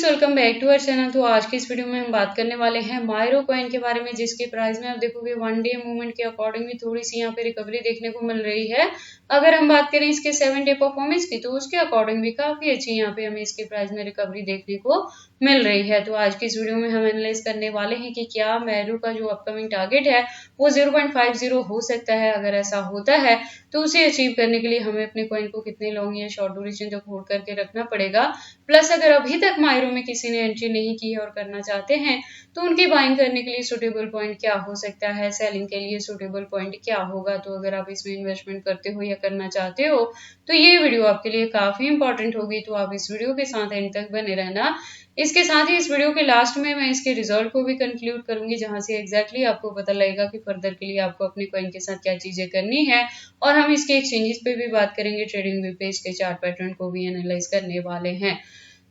Friends, welcome back to our channel. तो आज की इस वीडियो में हम बात करने वाले हैं मायरो कॉइन के बारे में, जिसके प्राइस में आप देखोगे वन डे मूवमेंट के अकॉर्डिंग भी थोड़ी सी यहाँ पे रिकवरी देखने को मिल रही है। अगर हम बात करें इसके 7 डे परफॉर्मेंस की, तो उसके अकॉर्डिंग भी काफी अच्छी यहाँ पे हमें इसके प्राइस में रिकवरी देखने को मिल रही है। तो आज की इस वीडियो में हम एनालाइज करने वाले हैं कि क्या मायरो का जो अपकमिंग टारगेट है वो 0.50 हो सकता है। अगर ऐसा होता है तो उसे अचीव करने के लिए हमें अपने कॉइन को कितने लॉन्ग या शॉर्ट ड्यूरेशन तक होल्ड करके रखना पड़ेगा। प्लस अगर अभी तक मायरो में किसी ने एंट्री नहीं की है और करना चाहते हैं तो उनकी बाइंग करने के लिए सुटेबल पॉइंट क्या हो सकता है, सेलिंग के लिए सुटेबल पॉइंट क्या होगा। तो अगर आप इसमें इन्वेस्टमेंट करते हो या करना चाहते हो तो ये वीडियो आपके लिए काफी इंपॉर्टेंट होगी। तो आप इस वीडियो के साथ एंड तक बने रहना। इसके साथ ही इस वीडियो के लास्ट में मैं इसके रिजल्ट को भी कंक्लूड करूंगी, जहां से एग्जैक्टली आपको पता लगेगा कि फर्दर के लिए आपको अपने कॉइन के साथ क्या चीजें करनी है। और हम इसके एक्सचेंजेस पे भी बात करेंगे, ट्रेडिंग व्यू पे इसके चार्ट पैटर्न को भी एनालाइज करने वाले हैं।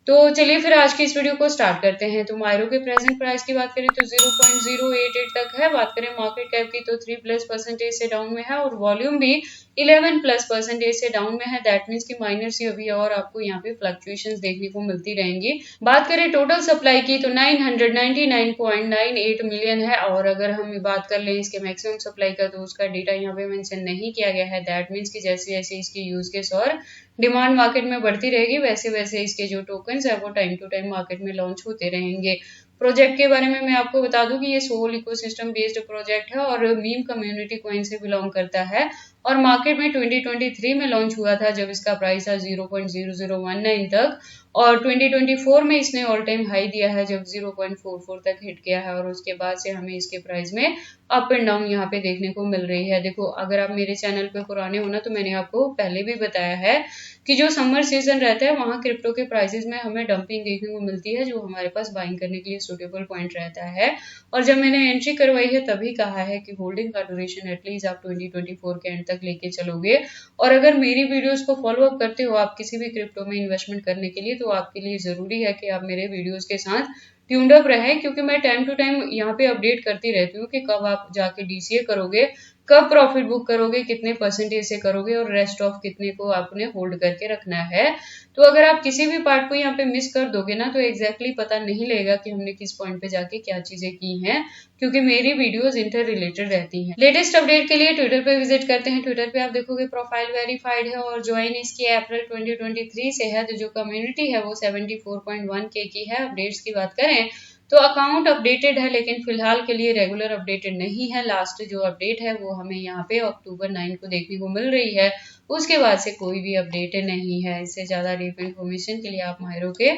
तो चलिए फिर आज की इस वीडियो को स्टार्ट करते हैं। तो मायरो के प्रेजेंट प्राइस की बात करें तो 0.088 तक है। बात करें मार्केट कैप की तो 3+% से डाउन में है और वॉल्यूम भी 11+% से डाउन में है। दैट मीन्स कि माइनर सी अभी और आपको यहाँ पे फ्लक्चुएशंस देखने को मिलती रहेंगी। बात करें टोटल सप्लाई की तो 999.98 मिलियन है। और अगर हम बात कर लें इसके मैक्सिमम सप्लाई का तो उसका डेटा यहाँ पे मेंशन नहीं किया गया है। दैट मीन्स कि जैसे जैसे इसकी यूज केस और डिमांड मार्केट में बढ़ती रहेगी वैसे वैसे इसके जो टोकन्स है वो टाइम टू टाइम मार्केट में लॉन्च होते रहेंगे। प्रोजेक्ट के बारे में मैं आपको बता दूं कि ये सोल इकोसिस्टम बेस्ड प्रोजेक्ट है और मीम कम्युनिटी कॉइन से बिलोंग करता है और मार्केट में 2023 में लॉन्च हुआ था जब इसका प्राइस था 0.0019 तक। और 2024 में इसने ऑल टाइम हाई दिया है जब 0.44 तक हिट किया है और उसके बाद से हमें इसके प्राइस में अप एंड डाउन यहाँ पे देखने को मिल रही है। देखो, अगर आप मेरे चैनल पे पुराने हो ना तो मैंने आपको पहले भी बताया है कि जो समर सीजन रहता है वहाँ क्रिप्टो के प्राइसेस में हमें डंपिंग देखने को मिलती है, जो हमारे पास बाइंग करने के लिए सुटेबल पॉइंट रहता है। और जब मैंने एंट्री करवाई है तभी कहा है कि होल्डिंग का ड्यूरेशन एटलीस्ट आप 2024 के एंड तक लेके चलोगे। और अगर मेरी वीडियोस को फॉलो अप करते हो आप किसी भी क्रिप्टो में इन्वेस्टमेंट करने के लिए, तो आपके लिए जरूरी है कि आप मेरे वीडियोस के साथ ट्यून्ड अप रहे, क्योंकि मैं टाइम टू टाइम यहाँ पे अपडेट करती रहती हूँ कि कब आप जाके डीसीए करोगे, कब प्रॉफिट बुक करोगे, कितने परसेंटेज से करोगे और रेस्ट ऑफ कितने को आपने होल्ड करके रखना है। तो अगर आप किसी भी पार्ट को यहाँ पे मिस कर दोगे ना तो एग्जैक्टली पता नहीं लगेगा कि हमने किस पॉइंट पे जाके क्या चीजें की हैं, क्योंकि मेरी वीडियोस इंटर रिलेटेड रहती हैं। लेटेस्ट अपडेट के लिए ट्विटर पे विजिट करते हैं। ट्विटर पे आप देखोगे प्रोफाइल वेरीफाइड है और ज्वाइन इसकी अप्रैल 2023 से है। तो जो कम्युनिटी है वो 74.1K की है। अपडेट्स की बात करें तो अकाउंट अपडेटेड है, लेकिन फिलहाल के लिए रेगुलर अपडेटेड नहीं है। लास्ट जो अपडेट है वो हमें यहाँ पे अक्टूबर 9 को देखने को मिल रही है। उसके बाद से कोई भी अपडेट नहीं है। इससे ज्यादा डीप इन्फॉर्मेशन के लिए आप मायरो के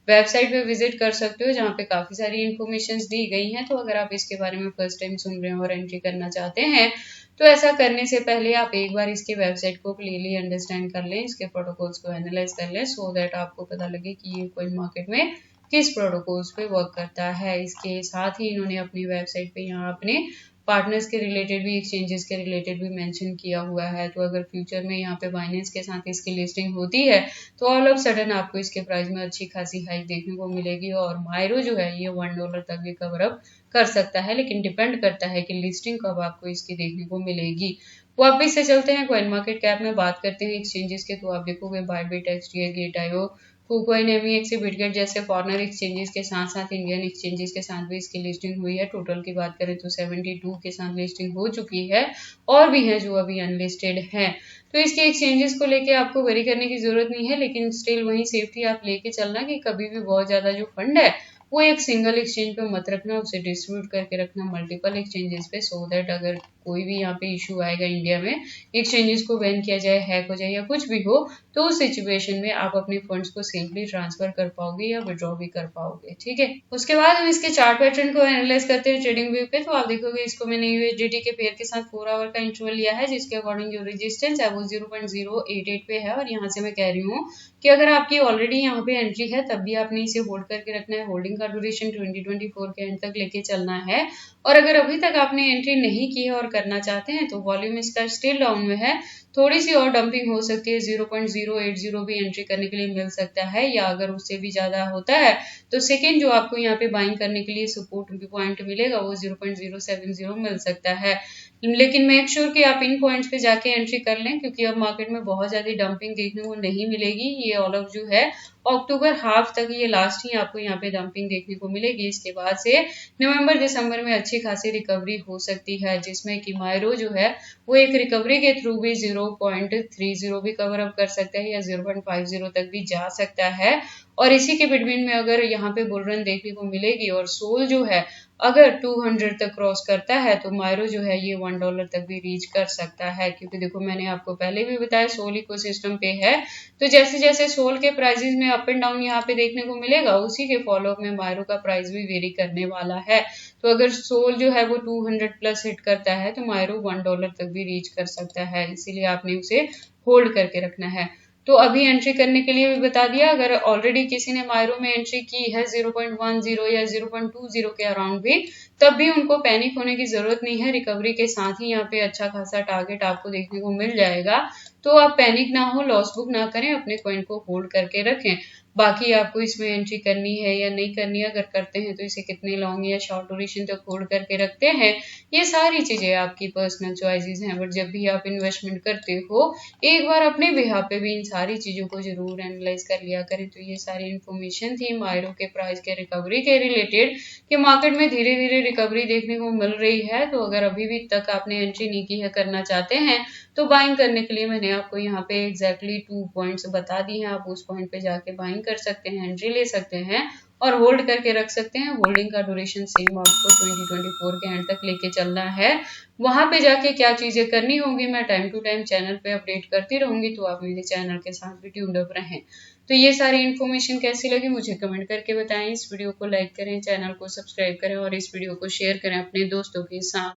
वेबसाइट पे विजिट कर सकते हो, जहाँ पे काफी सारी इन्फॉर्मेशन दी गई हैं। तो अगर आप इसके बारे में फर्स्ट टाइम सुन रहे हैं और एंट्री करना चाहते हैं तो ऐसा करने से पहले आप एक बार इसके वेबसाइट को क्लियरली अंडरस्टैंड कर लें, इसके प्रोटोकॉल्स को एनालाइज कर लें, सो दैट आपको पता लगे कि ये कोई मार्केट में किस प्रोटोकॉल्स पे वर्क करता है। इसके साथ ही इन्होंने अपनी वेबसाइट पे यहाँ अपने पार्टनर्स के रिलेटेड भी, एक्सचेंजेस के रिलेटेड भी मेंशन किया हुआ है। तो अगर फ्यूचर में यहाँ पे बाइनेंस के साथ इसकी लिस्टिंग होती है तो ऑल ऑफ सडन आपको इसके प्राइस में अच्छी खासी हाइक देखने को मिलेगी और मायरो जो है ये $1 तक भी कवर अप कर सकता है, लेकिन डिपेंड करता है कि लिस्टिंग कब आपको इसकी देखने को मिलेगी। वापिस से चलते हैं कॉइन मार्केट कैप में बात करते हैं एक्सचेंजेस के। तो आप देखोगे बाइबिट, एक्सटीए, गेट.आईओ, KuCoin, MEXC, बिटगेट जैसे फॉरेनर एक्सचेंजेस के साथ साथ इंडियन एक्सचेंजेस के साथ भी इसकी लिस्टिंग हुई है। टोटल की बात करें तो 72 के साथ लिस्टिंग हो चुकी है और भी हैं जो अभी अनलिस्टेड हैं। तो इसके एक्सचेंजेस को लेके आपको वरी करने की जरूरत नहीं है, लेकिन स्टिल वही सेफ्टी आप लेके चलना कि कभी भी बहुत ज्यादा जो फंड है वो एक सिंगल एक्सचेंज पे मत रखना, उसे डिस्ट्रीब्यूट करके रखना मल्टीपल एक्सचेंजेस पे, सो दैट अगर कोई भी यहाँ पे इशू आएगा इंडिया में, एक्सचेंजेस को बैन किया जाए, हैक हो जाए या कुछ भी हो, तो उस सिचुएशन में आप अपने फंड्स को सेफली ट्रांसफर कर पाओगे या विड्रॉ भी कर पाओगे। ठीक है, उसके बाद हम इसके चार्ट पैटर्न को एनालाइज करते हैं ट्रेडिंग व्यू पे। तो आप देखोगे इसको मैंने यूएसडीटी के पेयर के साथ 4 आवर का इंटरवल लिया है, जिसके अकॉर्डिंग जो रेजिस्टेंस है वो 0.088 पे है। और यहाँ से मैं कह रही हूँ कि अगर आपकी ऑलरेडी यहाँ पे एंट्री है तब भी आपने इसे होल्ड करके रखना है। होल्डिंग का ड्यूरेशन 2024 के एंड तक लेके चलना है। और अगर अभी तक आपने एंट्री नहीं की है और करना चाहते हैं तो वॉल्यूम इसका स्टिल डाउन में है, थोड़ी सी और डंपिंग हो सकती है, 0.080 भी एंट्री करने के लिए मिल सकता है, या अगर उससे भी ज्यादा होता है तो सेकेंड जो आपको यहाँ पे बाइंग करने के लिए सपोर्ट पॉइंट मिलेगा वो 0.070 मिल सकता है। लेकिन मेक श्योर कि आप इन पॉइंट्स पे जाके एंट्री कर लें, क्योंकि अब मार्केट में बहुत ज्यादा डंपिंग देखने को नहीं मिलेगी। ये ऑल ऑफ जो है अक्टूबर हाफ तक ये लास्ट ही आपको यहाँ पे डंपिंग देखने को मिलेगी। इसके बाद से नवंबर दिसंबर में अच्छी खासी रिकवरी हो सकती है, जिसमें कि मायरो जो है वो एक रिकवरी के थ्रू भी 0.30 भी कवर अप कर सकता है या 0.50 तक भी जा सकता है। और इसी के बिटवीन में अगर यहाँ पे बुल रन देखने को मिलेगी और सोल जो है अगर 200 तक क्रॉस करता है तो मायरो जो है ये $1 तक भी रीच कर सकता है, क्योंकि देखो मैंने आपको पहले भी बताया सोल इकोसिस्टम पे है, तो जैसे जैसे सोल के प्राइसेस में अप एंड डाउन यहाँ पे देखने को मिलेगा, उसी के फॉलोअप में मायरो का प्राइस भी वेरी करने वाला है। तो अगर सोल जो है वो 200 प्लस हिट करता है तो मायरो $1 तक भी रीच कर सकता है, इसीलिए आपने उसे होल्ड करके रखना है। तो अभी एंट्री करने के लिए भी बता दिया, अगर ऑलरेडी किसी ने मायरो में एंट्री की है 0.10 या 0.20 के अराउंड भी, तब भी उनको पैनिक होने की जरूरत नहीं है। रिकवरी के साथ ही यहाँ पे अच्छा खासा टारगेट आपको देखने को मिल जाएगा, तो आप पैनिक ना हो, लॉस बुक ना करें, अपने कॉइन को होल्ड करके रखें। बाकी आपको इसमें एंट्री करनी है या नहीं करनी है, अगर करते हैं तो इसे कितने लॉन्ग या शॉर्ट ड्यूरेशन तक होल्ड करके रखते हैं, ये सारी चीजें आपकी पर्सनल चॉइसेस हैं। बट जब भी आप इन्वेस्टमेंट करते हो एक बार अपने बिहाफ पे भी इन सारी चीजों को जरूर एनालाइज कर लिया करें। तो ये सारी इन्फॉर्मेशन थी मायरो के प्राइस के रिकवरी के रिलेटेड, कि मार्केट में धीरे धीरे रिकवरी देखने को मिल रही है। तो अगर अभी भी तक आपने एंट्री नहीं की है, करना चाहते हैं, तो बाइंग करने के लिए मैंने आपको यहाँ पे एग्जैक्टली 2 पॉइंट्स बता दी हैं। आप उस पॉइंट पे जाके बाइंग कर सकते हैं, एंट्री ले सकते हैं और होल्ड करके रख सकते हैं। होल्डिंग का ड्यूरेशन सेम आपको 2024 के एंड तक लेके चलना है। वहां पे जाके क्या चीजें करनी होंगी मैं टाइम टू टाइम चैनल पे अपडेट करती रहूंगी, तो आप मेरे चैनल के साथ भी ट्यून्ड अप रहें। तो ये सारी इन्फॉर्मेशन कैसी लगी मुझे कमेंट करके बताएं। इस वीडियो को लाइक करें, चैनल को सब्सक्राइब करें और इस वीडियो को शेयर करें अपने दोस्तों के साथ।